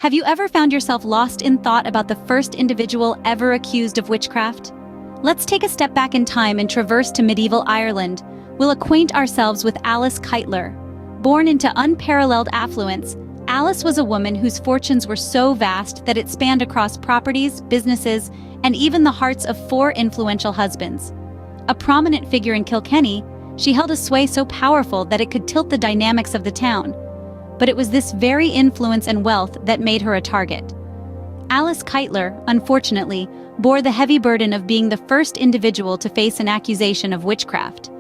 Have you ever found yourself lost in thought about the first individual ever accused of witchcraft? Let's take a step back in time and traverse to medieval Ireland. We'll acquaint ourselves with Alice Kyteler. Born into unparalleled affluence, Alice was a woman whose fortunes were so vast that it spanned across properties, businesses, and even the hearts of 4 influential husbands. A prominent figure in Kilkenny, she held a sway so powerful that it could tilt the dynamics of the town. But it was this very influence and wealth that made her a target. Alice Kyteler, unfortunately, bore the heavy burden of being the first individual to face an accusation of witchcraft.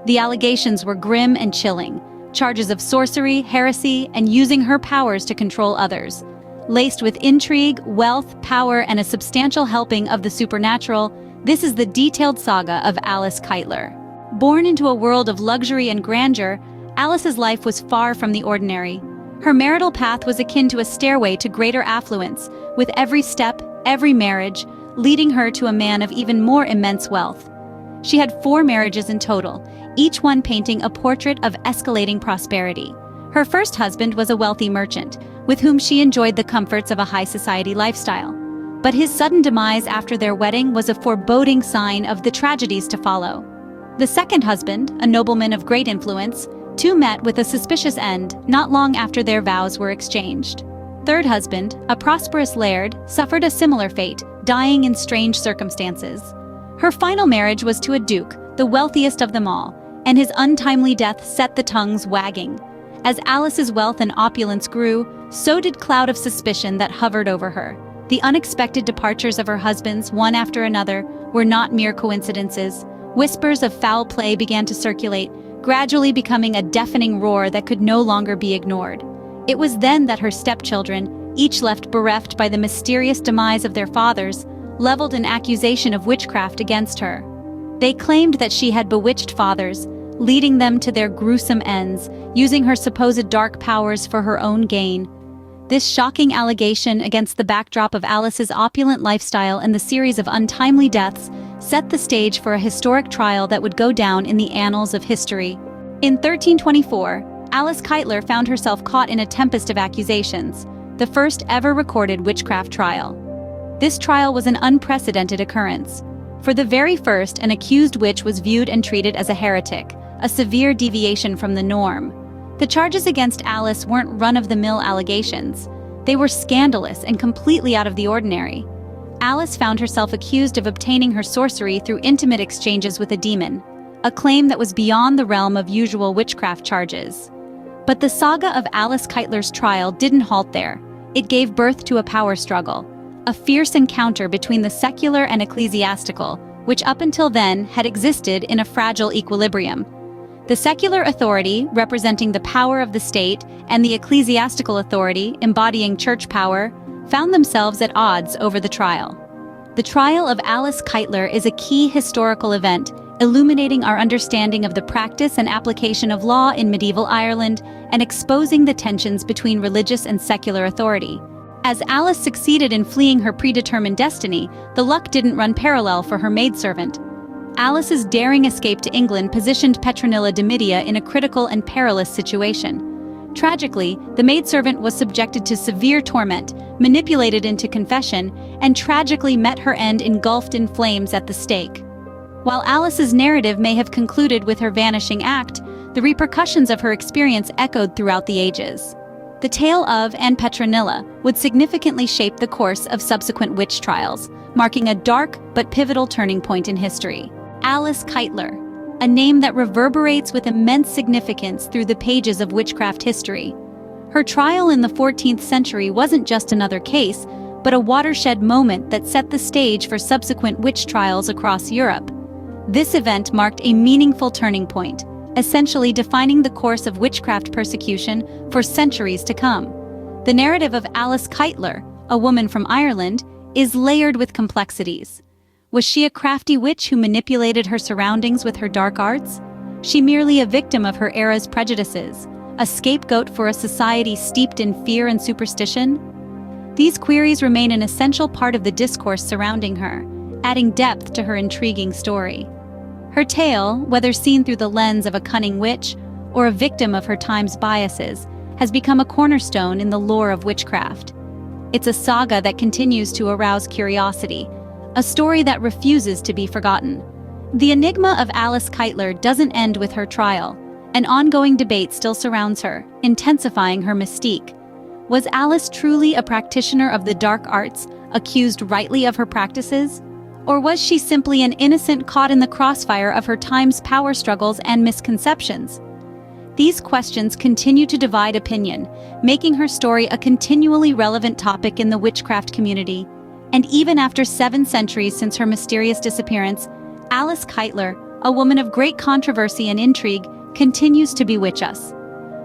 The allegations were grim and chilling, charges of sorcery, heresy, and using her powers to control others. Laced with intrigue, wealth, power, and a substantial helping of the supernatural, this is the detailed saga of Alice Kyteler. Born into a world of luxury and grandeur, Alice's life was far from the ordinary. Her marital path was akin to a stairway to greater affluence, with every step, every marriage, leading her to a man of even more immense wealth. She had 4 marriages in total, each one painting a portrait of escalating prosperity. Her first husband was a wealthy merchant, with whom she enjoyed the comforts of a high society lifestyle. But his sudden demise after their wedding was a foreboding sign of the tragedies to follow. The second husband, a nobleman of great influence, too met with a suspicious end not long after their vows were exchanged. Third husband, a prosperous laird, suffered a similar fate, dying in strange circumstances. Her final marriage was to a duke, the wealthiest of them all, and his untimely death set the tongues wagging. As Alice's wealth and opulence grew, so did cloud of suspicion that hovered over her. The unexpected departures of her husbands, one after another, were not mere coincidences. Whispers of foul play began to circulate, gradually becoming a deafening roar that could no longer be ignored. It was then that her stepchildren, each left bereft by the mysterious demise of their fathers, leveled an accusation of witchcraft against her. They claimed that she had bewitched fathers, leading them to their gruesome ends, using her supposed dark powers for her own gain. This shocking allegation, against the backdrop of Alice's opulent lifestyle and the series of untimely deaths, set the stage for a historic trial that would go down in the annals of history. In 1324, Alice Kyteler found herself caught in a tempest of accusations, the first ever recorded witchcraft trial. This trial was an unprecedented occurrence. For the very first, an accused witch was viewed and treated as a heretic, a severe deviation from the norm. The charges against Alice weren't run-of-the-mill allegations. They were scandalous and completely out of the ordinary. Alice found herself accused of obtaining her sorcery through intimate exchanges with a demon, a claim that was beyond the realm of usual witchcraft charges. But the saga of Alice Kyteler's trial didn't halt there. It gave birth to a power struggle, a fierce encounter between the secular and ecclesiastical, which up until then had existed in a fragile equilibrium. The secular authority, representing the power of the state, and the ecclesiastical authority, embodying church power, found themselves at odds over the trial. The trial of Alice Kyteler is a key historical event, illuminating our understanding of the practice and application of law in medieval Ireland and exposing the tensions between religious and secular authority. As Alice succeeded in fleeing her predetermined destiny, the luck didn't run parallel for her maidservant. Alice's daring escape to England positioned Petronilla de Midia in a critical and perilous situation. Tragically, the maidservant was subjected to severe torment, manipulated into confession, and tragically met her end engulfed in flames at the stake. While Alice's narrative may have concluded with her vanishing act, the repercussions of her experience echoed throughout the ages. The tale of and Petronilla would significantly shape the course of subsequent witch trials, marking a dark but pivotal turning point in history. Alice Kyteler, a name that reverberates with immense significance through the pages of witchcraft history. Her trial in the 14th century wasn't just another case, but a watershed moment that set the stage for subsequent witch trials across Europe. This event marked a meaningful turning point, essentially defining the course of witchcraft persecution for centuries to come. The narrative of Alice Kyteler, a woman from Ireland, is layered with complexities. Was she a crafty witch who manipulated her surroundings with her dark arts? She merely a victim of her era's prejudices, a scapegoat for a society steeped in fear and superstition? These queries remain an essential part of the discourse surrounding her, adding depth to her intriguing story. Her tale, whether seen through the lens of a cunning witch or a victim of her time's biases, has become a cornerstone in the lore of witchcraft. It's a saga that continues to arouse curiosity, a story that refuses to be forgotten. The enigma of Alice Kyteler doesn't end with her trial. An ongoing debate still surrounds her, intensifying her mystique. Was Alice truly a practitioner of the dark arts, accused rightly of her practices? Or was she simply an innocent caught in the crossfire of her time's power struggles and misconceptions? These questions continue to divide opinion, making her story a continually relevant topic in the witchcraft community. And even after 7 centuries since her mysterious disappearance, Alice Kyteler, a woman of great controversy and intrigue, continues to bewitch us.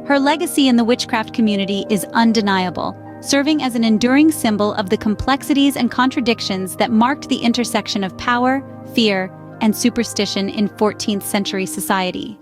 Her legacy in the witchcraft community is undeniable, serving as an enduring symbol of the complexities and contradictions that marked the intersection of power, fear, and superstition in 14th century society.